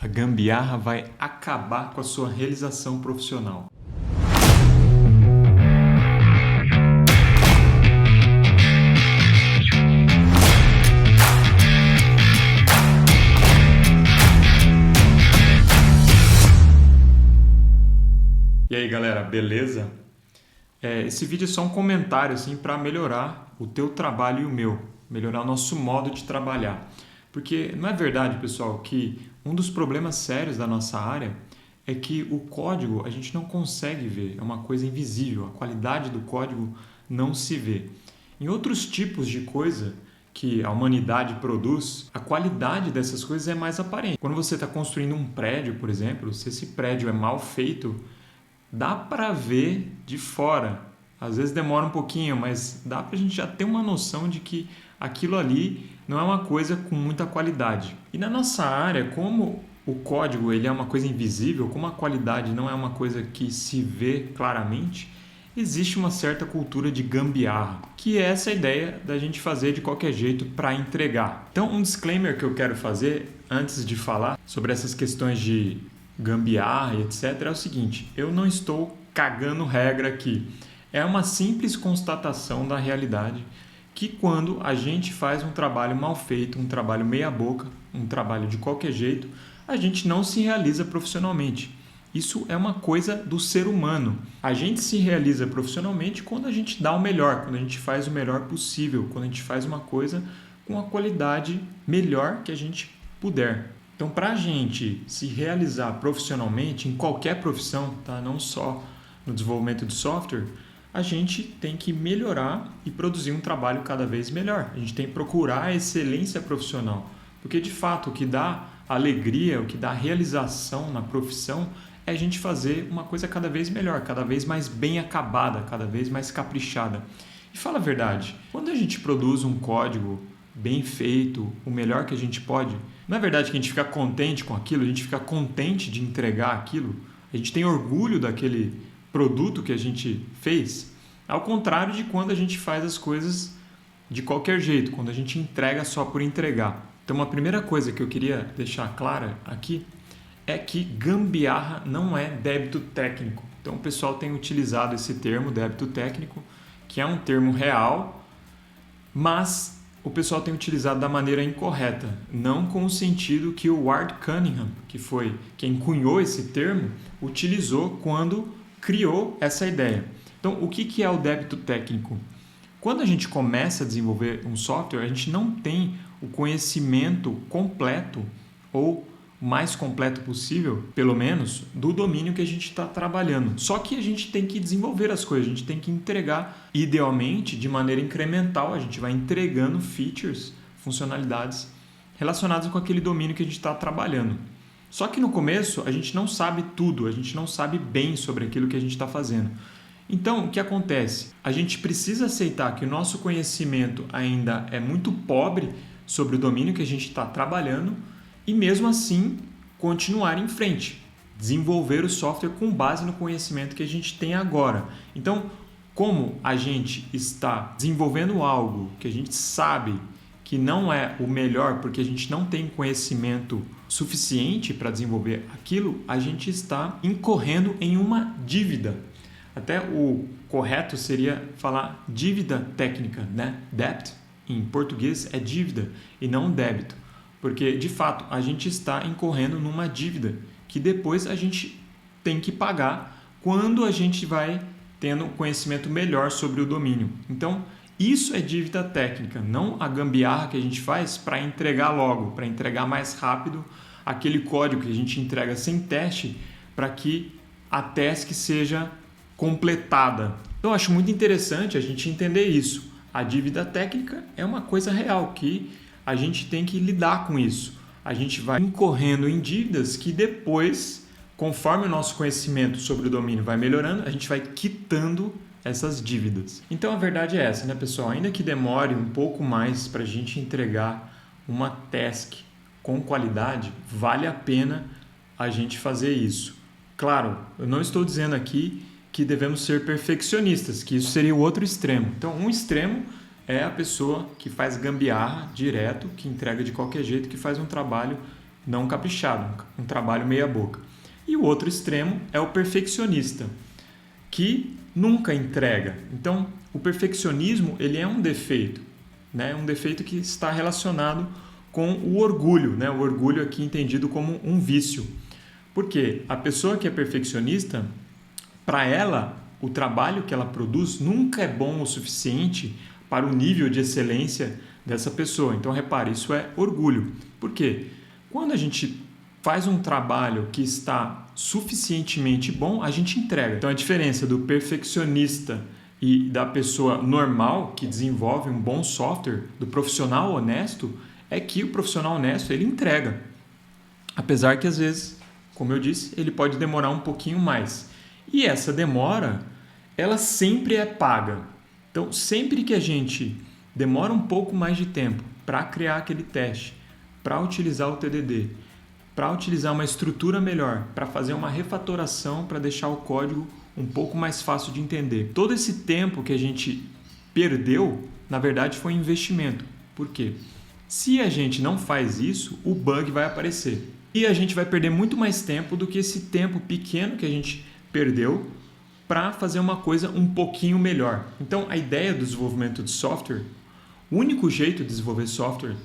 A gambiarra vai acabar com a sua realização profissional. E aí galera, beleza? Esse vídeo é só um comentário assim, para melhorar o teu trabalho e o meu, melhorar o nosso modo de trabalhar. Porque não é verdade, pessoal, que um dos problemas sérios da nossa área é que o código a gente não consegue ver, é uma coisa invisível, a qualidade do código não se vê. Em outros tipos de coisa que a humanidade produz, a qualidade dessas coisas é mais aparente. Quando você está construindo um prédio, por exemplo, se esse prédio é mal feito, dá para ver de fora. Às vezes demora um pouquinho, mas dá para a gente já ter uma noção de que aquilo ali não é uma coisa com muita qualidade. E na nossa área, como o código ele é uma coisa invisível, como a qualidade não é uma coisa que se vê claramente, existe uma certa cultura de gambiarra, que é essa ideia da gente fazer de qualquer jeito para entregar. Então, um disclaimer que eu quero fazer antes de falar sobre essas questões de gambiarra e etc. é o seguinte: eu não estou cagando regra aqui. É uma simples constatação da realidade que quando a gente faz um trabalho mal feito, um trabalho meia boca, um trabalho de qualquer jeito, a gente não se realiza profissionalmente. Isso é uma coisa do ser humano. A gente se realiza profissionalmente quando a gente dá o melhor, quando a gente faz o melhor possível, quando a gente faz uma coisa com a qualidade melhor que a gente puder. Então, para a gente se realizar profissionalmente, em qualquer profissão, tá? Não só no desenvolvimento de software, a gente tem que melhorar e produzir um trabalho cada vez melhor. A gente tem que procurar a excelência profissional, porque de fato o que dá alegria, o que dá realização na profissão é a gente fazer uma coisa cada vez melhor, cada vez mais bem acabada, cada vez mais caprichada. E fala a verdade, quando a gente produz um código bem feito, o melhor que a gente pode, não é verdade que a gente fica contente com aquilo, a gente fica contente de entregar aquilo, a gente tem orgulho daquele produto que a gente fez, ao contrário de quando a gente faz as coisas de qualquer jeito, quando a gente entrega só por entregar. Então, a primeira coisa que eu queria deixar clara aqui é que gambiarra não é débito técnico. Então, o pessoal tem utilizado esse termo, débito técnico, que é um termo real, mas o pessoal tem utilizado da maneira incorreta, não com o sentido que o Ward Cunningham, que foi quem cunhou esse termo, utilizou quando criou essa ideia. Então, o que é o débito técnico? Quando a gente começa a desenvolver um software, a gente não tem o conhecimento completo ou mais completo possível, pelo menos, do domínio que a gente está trabalhando. Só que a gente tem que desenvolver as coisas, a gente tem que entregar, idealmente, de maneira incremental, a gente vai entregando features, funcionalidades relacionadas com aquele domínio que a gente está trabalhando. Só que no começo a gente não sabe tudo, a gente não sabe bem sobre aquilo que a gente está fazendo. Então, o que acontece? A gente precisa aceitar que o nosso conhecimento ainda é muito pobre sobre o domínio que a gente está trabalhando e mesmo assim continuar em frente, desenvolver o software com base no conhecimento que a gente tem agora. Então, como a gente está desenvolvendo algo que a gente sabe que não é o melhor porque a gente não tem conhecimento suficiente para desenvolver aquilo, a gente está incorrendo em uma dívida. Até o correto seria falar dívida técnica, né? Debt, em português, é dívida e não débito. Porque, de fato, a gente está incorrendo numa dívida que depois a gente tem que pagar quando a gente vai tendo conhecimento melhor sobre o domínio. Então, isso é dívida técnica, não a gambiarra que a gente faz para entregar logo, para entregar mais rápido aquele código que a gente entrega sem teste para que a task seja completada. Então, eu acho muito interessante a gente entender isso. A dívida técnica é uma coisa real que a gente tem que lidar com isso. A gente vai incorrendo em dívidas que depois, conforme o nosso conhecimento sobre o domínio vai melhorando, a gente vai quitando essas dívidas. Então a verdade é essa, né, pessoal? Ainda que demore um pouco mais para a gente entregar uma task com qualidade, vale a pena a gente fazer isso. Claro, eu não estou dizendo aqui que devemos ser perfeccionistas, que isso seria o outro extremo. Então, um extremo é a pessoa que faz gambiarra direto, que entrega de qualquer jeito, que faz um trabalho não caprichado, um trabalho meia boca. E o outro extremo é o perfeccionista, que nunca entrega. Então, o perfeccionismo ele é um defeito, né? Um defeito que está relacionado com o orgulho, né? O orgulho aqui entendido como um vício. Porque a pessoa que é perfeccionista, para ela, o trabalho que ela produz nunca é bom o suficiente para o nível de excelência dessa pessoa. Então, repare, isso é orgulho. Por quê? Quando a gente faz um trabalho que está suficientemente bom, a gente entrega. Então, a diferença do perfeccionista e da pessoa normal que desenvolve um bom software, do profissional honesto, é que o profissional honesto ele entrega. Apesar que, às vezes, como eu disse, ele pode demorar um pouquinho mais. E essa demora, ela sempre é paga. Então, sempre que a gente demora um pouco mais de tempo para criar aquele teste, para utilizar o TDD, para utilizar uma estrutura melhor, para fazer uma refatoração, para deixar o código um pouco mais fácil de entender. Todo esse tempo que a gente perdeu, na verdade, foi investimento. Por quê? Se a gente não faz isso, o bug vai aparecer. E a gente vai perder muito mais tempo do que esse tempo pequeno que a gente perdeu para fazer uma coisa um pouquinho melhor. Então, a ideia do desenvolvimento de software, o único jeito de desenvolver software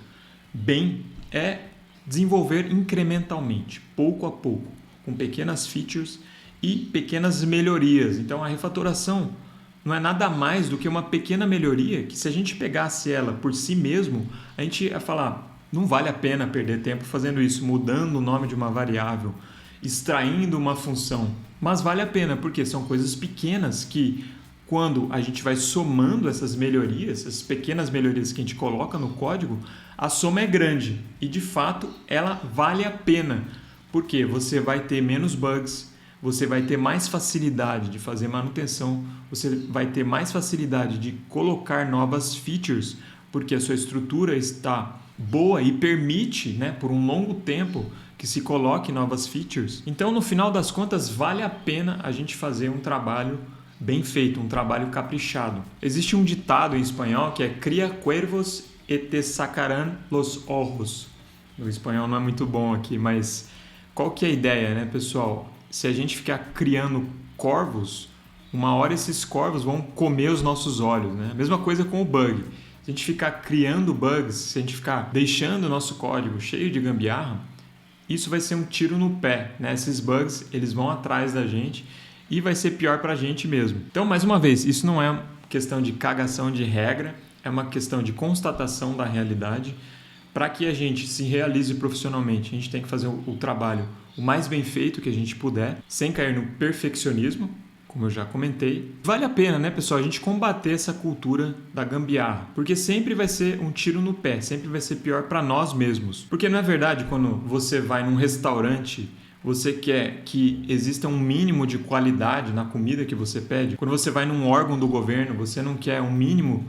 bem é desenvolver incrementalmente, pouco a pouco, com pequenas features e pequenas melhorias. Então, a refatoração não é nada mais do que uma pequena melhoria que, se a gente pegasse ela por si mesmo, a gente ia falar, não vale a pena perder tempo fazendo isso, mudando o nome de uma variável, extraindo uma função. Mas vale a pena, porque são coisas pequenas que, quando a gente vai somando essas melhorias, essas pequenas melhorias que a gente coloca no código, a soma é grande e, de fato, ela vale a pena, porque você vai ter menos bugs, você vai ter mais facilidade de fazer manutenção, você vai ter mais facilidade de colocar novas features, porque a sua estrutura está boa e permite, né, por um longo tempo, que se coloque novas features. Então, no final das contas, vale a pena a gente fazer um trabalho bem feito, um trabalho caprichado. Existe um ditado em espanhol que é "cría cuervos e te sacarán los ojos". O espanhol não é muito bom aqui, mas qual que é a ideia, né, pessoal? Se a gente ficar criando corvos, uma hora esses corvos vão comer os nossos olhos, né? A mesma coisa com o bug. Se a gente ficar criando bugs, se a gente ficar deixando o nosso código cheio de gambiarra, isso vai ser um tiro no pé, né? Esses bugs, eles vão atrás da gente e vai ser pior para a gente mesmo. Então, mais uma vez, isso não é questão de cagação de regra, é uma questão de constatação da realidade. Para que a gente se realize profissionalmente, a gente tem que fazer o trabalho o mais bem feito que a gente puder, sem cair no perfeccionismo, como eu já comentei. Vale a pena, né, pessoal, a gente combater essa cultura da gambiarra, porque sempre vai ser um tiro no pé, sempre vai ser pior para nós mesmos. Porque não é verdade, quando você vai num restaurante, você quer que exista um mínimo de qualidade na comida que você pede? Quando você vai num órgão do governo, você não quer um mínimo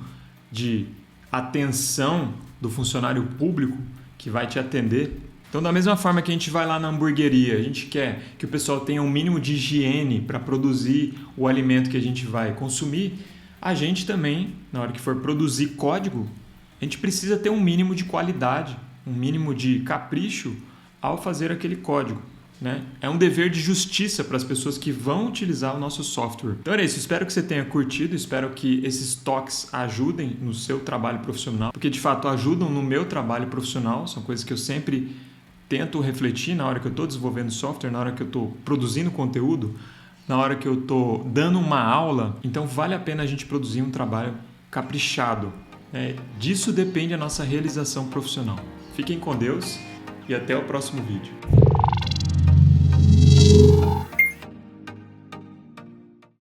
de atenção do funcionário público que vai te atender? Então, da mesma forma que a gente vai lá na hamburgueria, a gente quer que o pessoal tenha um mínimo de higiene para produzir o alimento que a gente vai consumir, a gente também, na hora que for produzir código, a gente precisa ter um mínimo de qualidade, um mínimo de capricho ao fazer aquele código, né? É um dever de justiça para as pessoas que vão utilizar o nosso software. Então é isso, espero que você tenha curtido, espero que esses toques ajudem no seu trabalho profissional, porque de fato ajudam no meu trabalho profissional, são coisas que eu sempre tento refletir na hora que eu estou desenvolvendo software, na hora que eu estou produzindo conteúdo, na hora que eu estou dando uma aula. Então vale a pena a gente produzir um trabalho caprichado, né? Disso depende a nossa realização profissional. Fiquem com Deus e até o próximo vídeo.